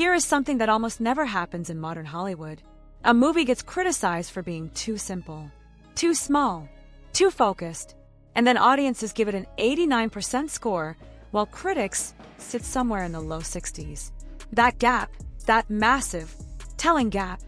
Here is something that almost never happens in modern Hollywood. A movie gets criticized for being too simple, too small, too focused, and then audiences give it an 89% score, while critics sit somewhere in the low 60s. That gap, that massive, telling gap,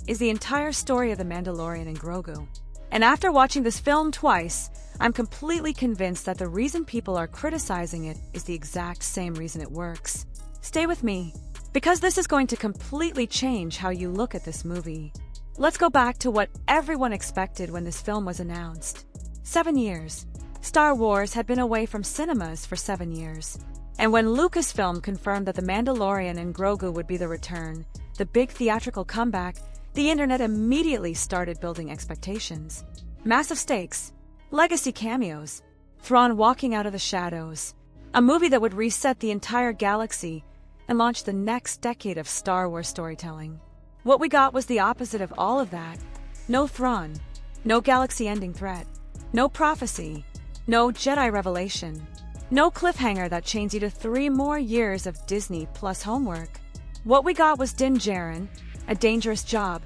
is the entire story of The Mandalorian and Grogu. And after watching this film twice, I'm completely convinced that the reason people are criticizing it is the exact same reason it works. Stay with me, because this is going to completely change how you look at this movie. Let's go back to what everyone expected when this film was announced. 7 years. Star Wars had been away from cinemas for 7 years. And when Lucasfilm confirmed that The Mandalorian and Grogu would be the return, the big theatrical comeback, the internet immediately started building expectations. Massive stakes, legacy cameos, Thrawn walking out of the shadows, a movie that would reset the entire galaxy and launch the next decade of Star Wars storytelling. What we got was the opposite of all of that. No Thrawn, no galaxy-ending threat, no prophecy, no Jedi revelation, no cliffhanger that chains you to 3 more years of Disney Plus homework. What we got was Djarin, a dangerous job,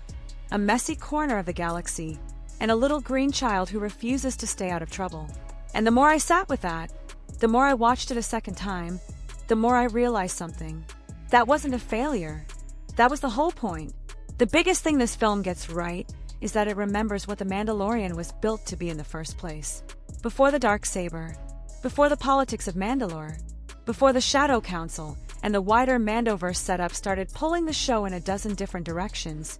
a messy corner of the galaxy, and a little green child who refuses to stay out of trouble. And the more I sat with that, the more I watched it a second time, the more I realized something. That wasn't a failure. That was the whole point. The biggest thing this film gets right is that it remembers what The Mandalorian was built to be in the first place. Before the Darksaber, before the politics of Mandalore, before the Shadow Council and the wider Mandoverse setup started pulling the show in a dozen different directions,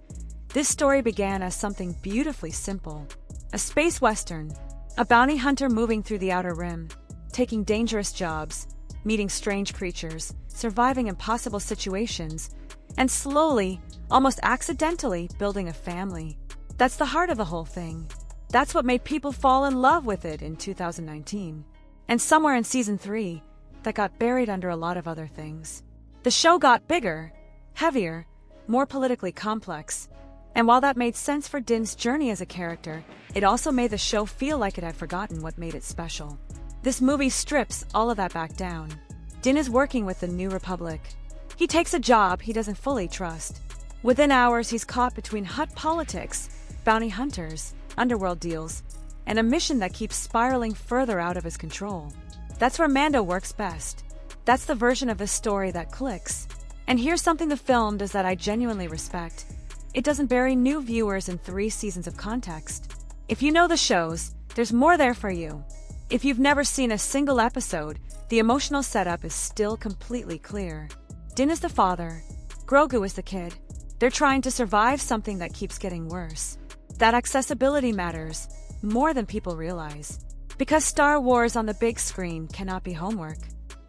this story began as something beautifully simple. A space western, a bounty hunter moving through the Outer Rim, taking dangerous jobs, meeting strange creatures, surviving impossible situations, and slowly, almost accidentally, building a family. That's the heart of the whole thing. That's what made people fall in love with it in 2019. And somewhere in Season 3, that got buried under a lot of other things. The show got bigger, heavier, more politically complex. And while that made sense for Din's journey as a character, it also made the show feel like it had forgotten what made it special. This movie strips all of that back down. Din is working with the New Republic. He takes a job he doesn't fully trust. Within hours, he's caught between Hutt politics, bounty hunters, underworld deals, and a mission that keeps spiraling further out of his control. That's where Mando works best. That's the version of the story that clicks. And here's something the film does that I genuinely respect. It doesn't bury new viewers in 3 seasons of context. If you know the shows, there's more there for you. If you've never seen a single episode, the emotional setup is still completely clear. Din is the father. Grogu is the kid. They're trying to survive something that keeps getting worse. That accessibility matters more than people realize. Because Star Wars on the big screen cannot be homework.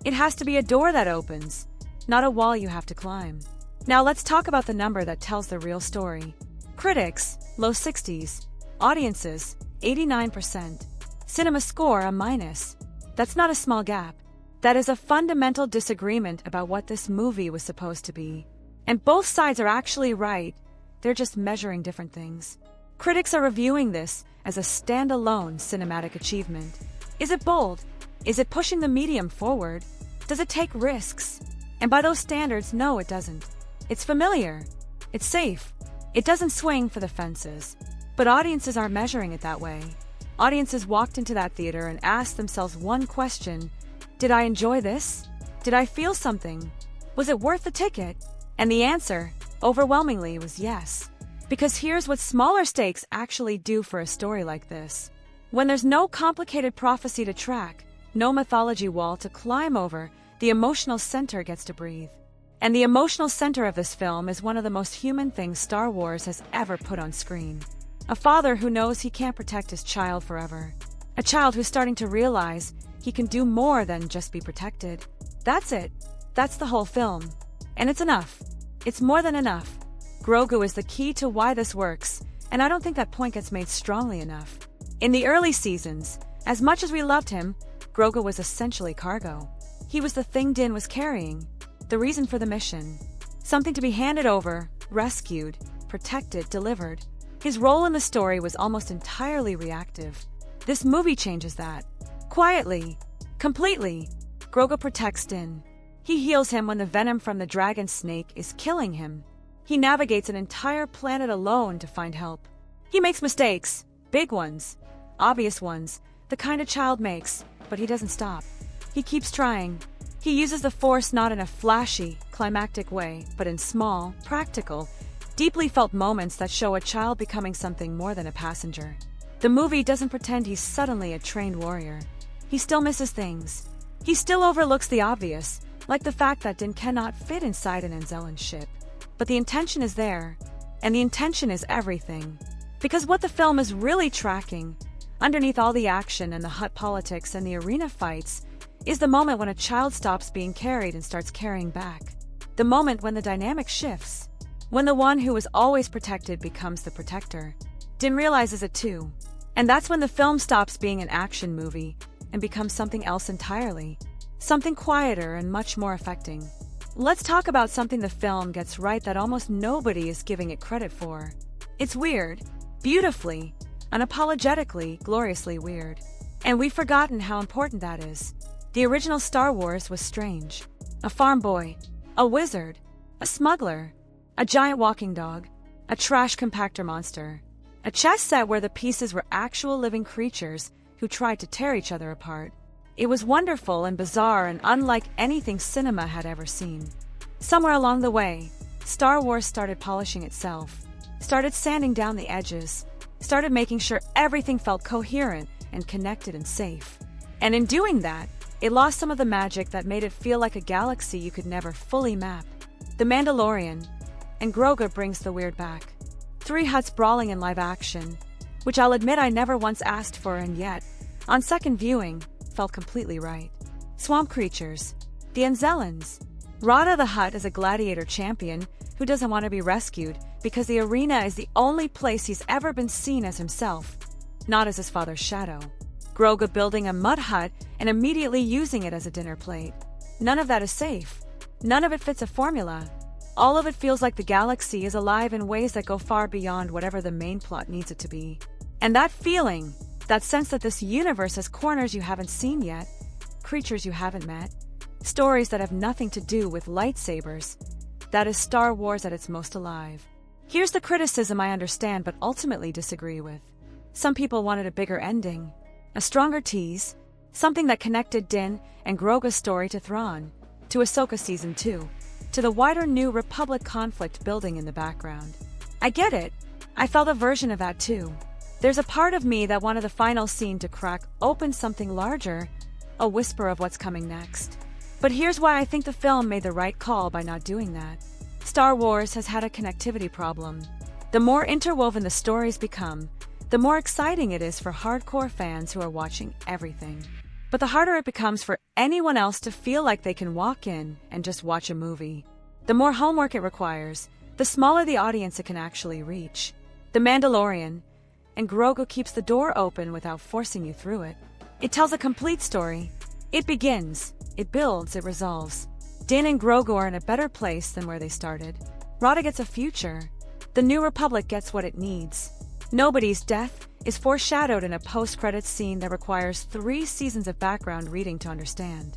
It has to be a door that opens, not a wall you have to climb. Now let's talk about the number that tells the real story. Critics, low 60s. Audiences, 89%. CinemaScore, a-. That's not a small gap. That is a fundamental disagreement about what this movie was supposed to be. And both sides are actually right. They're just measuring different things. Critics are reviewing this as a standalone cinematic achievement. Is it bold? Is it pushing the medium forward? Does it take risks? And by those standards, no, it doesn't. It's familiar. It's safe. It doesn't swing for the fences. But audiences aren't measuring it that way. Audiences walked into that theater and asked themselves one question: did I enjoy this? Did I feel something? Was it worth the ticket? And the answer, overwhelmingly, was yes. Because here's what smaller stakes actually do for a story like this. When there's no complicated prophecy to track, no mythology wall to climb over, the emotional center gets to breathe. And the emotional center of this film is one of the most human things Star Wars has ever put on screen. A father who knows he can't protect his child forever. A child who's starting to realize he can do more than just be protected. That's it. That's the whole film. And it's enough. It's more than enough. Grogu is the key to why this works, and I don't think that point gets made strongly enough. In the early seasons, as much as we loved him, Grogu was essentially cargo. He was the thing Din was carrying, the reason for the mission. Something to be handed over, rescued, protected, delivered. His role in the story was almost entirely reactive. This movie changes that. Quietly, completely, Grogu protects Din. He heals him when the venom from the dragon snake is killing him. He navigates an entire planet alone to find help. He makes mistakes, big ones, obvious ones, the kind a child makes, but he doesn't stop. He keeps trying. He uses the Force not in a flashy, climactic way, but in small, practical, deeply felt moments that show a child becoming something more than a passenger. The movie doesn't pretend he's suddenly a trained warrior. He still misses things. He still overlooks the obvious, like the fact that Din cannot fit inside an Anzellan ship. But the intention is there, and the intention is everything. Because what the film is really tracking, underneath all the action and the hut politics and the arena fights, is the moment when a child stops being carried and starts carrying back. The moment when the dynamic shifts. When the one who is always protected becomes the protector. Din realizes it too. And that's when the film stops being an action movie and becomes something else entirely. Something quieter and much more affecting. Let's talk about something the film gets right that almost nobody is giving it credit for. It's weird. Beautifully, unapologetically, gloriously weird. And we've forgotten how important that is. The original Star Wars was strange. A farm boy, a wizard, a smuggler, a giant walking dog, a trash compactor monster, a chess set where the pieces were actual living creatures who tried to tear each other apart. It was wonderful and bizarre and unlike anything cinema had ever seen. Somewhere along the way, Star Wars started polishing itself, started sanding down the edges, started making sure everything felt coherent and connected and safe. And in doing that, it lost some of the magic that made it feel like a galaxy you could never fully map. The Mandalorian and Grogu brings the weird back. 3 huts brawling in live action, which I'll admit I never once asked for and yet, on second viewing, felt completely right. Swamp creatures, the Anzellans. Rada the Hutt is a gladiator champion who doesn't want to be rescued because the arena is the only place he's ever been seen as himself, not as his father's shadow. Grogu building a mud hut and immediately using it as a dinner plate. None of that is safe. None of it fits a formula. All of it feels like the galaxy is alive in ways that go far beyond whatever the main plot needs it to be. And that feeling, that sense that this universe has corners you haven't seen yet, creatures you haven't met, stories that have nothing to do with lightsabers, that is Star Wars at its most alive. Here's the criticism I understand but ultimately disagree with. Some people wanted a bigger ending, a stronger tease, something that connected Din and Grogu's story to Thrawn, to Ahsoka Season 2, to the wider New Republic conflict building in the background. I get it. I felt a version of that too. There's a part of me that wanted the final scene to crack open something larger, a whisper of what's coming next. But here's why I think the film made the right call by not doing that. Star Wars has had a connectivity problem. The more interwoven the stories become, the more exciting it is for hardcore fans who are watching everything. But the harder it becomes for anyone else to feel like they can walk in and just watch a movie. The more homework it requires, the smaller the audience it can actually reach. The Mandalorian and Grogu keeps the door open without forcing you through it. It tells a complete story. It begins, it builds, it resolves. Din and Grogu are in a better place than where they started. Rada gets a future. The New Republic gets what it needs. Nobody's death is foreshadowed in a post-credits scene that requires 3 seasons of background reading to understand.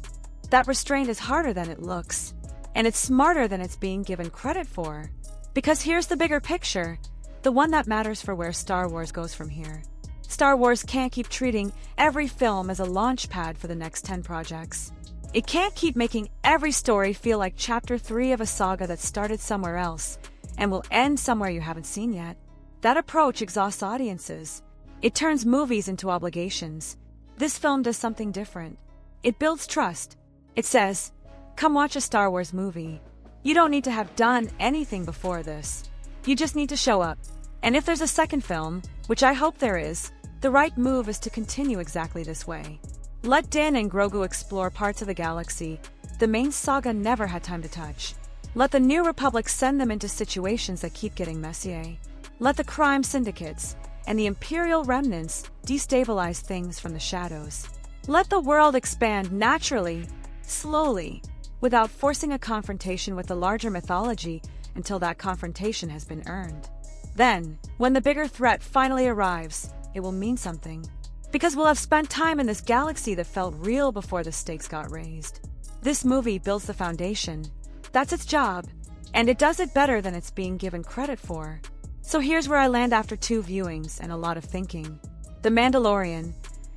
That restraint is harder than it looks, and it's smarter than it's being given credit for. Because here's the bigger picture, the one that matters for where Star Wars goes from here. Star Wars can't keep treating every film as a launch pad for the next 10 projects. It can't keep making every story feel like Chapter 3 of a saga that started somewhere else and will end somewhere you haven't seen yet. That approach exhausts audiences. It turns movies into obligations. This film does something different. It builds trust. It says, come watch a Star Wars movie. You don't need to have done anything before this. You just need to show up. And if there's a second film, which I hope there is, the right move is to continue exactly this way. Let Din and Grogu explore parts of the galaxy the main saga never had time to touch. Let the New Republic send them into situations that keep getting messier. Let the crime syndicates and the Imperial remnants destabilize things from the shadows. Let the world expand naturally, slowly, without forcing a confrontation with the larger mythology until that confrontation has been earned. Then, when the bigger threat finally arrives, it will mean something. Because we'll have spent time in this galaxy that felt real before the stakes got raised. This movie builds the foundation. That's its job, and it does it better than it's being given credit for. So here's where I land after 2 viewings and a lot of thinking. The Mandalorian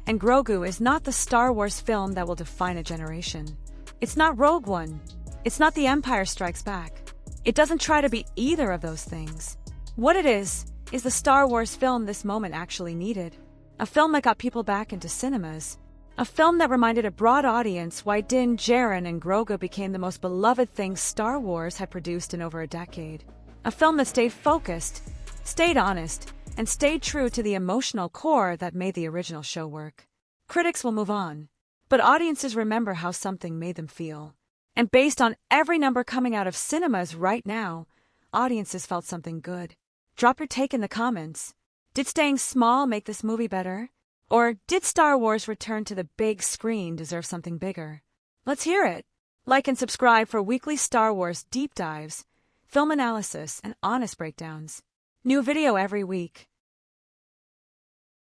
and Grogu is not the Star Wars film that will define a generation. It's not Rogue One. It's not The Empire Strikes Back. It doesn't try to be either of those things. What it is the Star Wars film this moment actually needed. A film that got people back into cinemas. A film that reminded a broad audience why Djarin and Grogu became the most beloved things Star Wars had produced in over a decade. A film that stayed focused, stayed honest, and stayed true to the emotional core that made the original show work. Critics will move on, but audiences remember how something made them feel. And based on every number coming out of cinemas right now, audiences felt something good. Drop your take in the comments. Did staying small make this movie better? Or did Star Wars return to the big screen deserve something bigger? Let's hear it. Like and subscribe for weekly Star Wars deep dives, film analysis, and honest breakdowns. New video every week.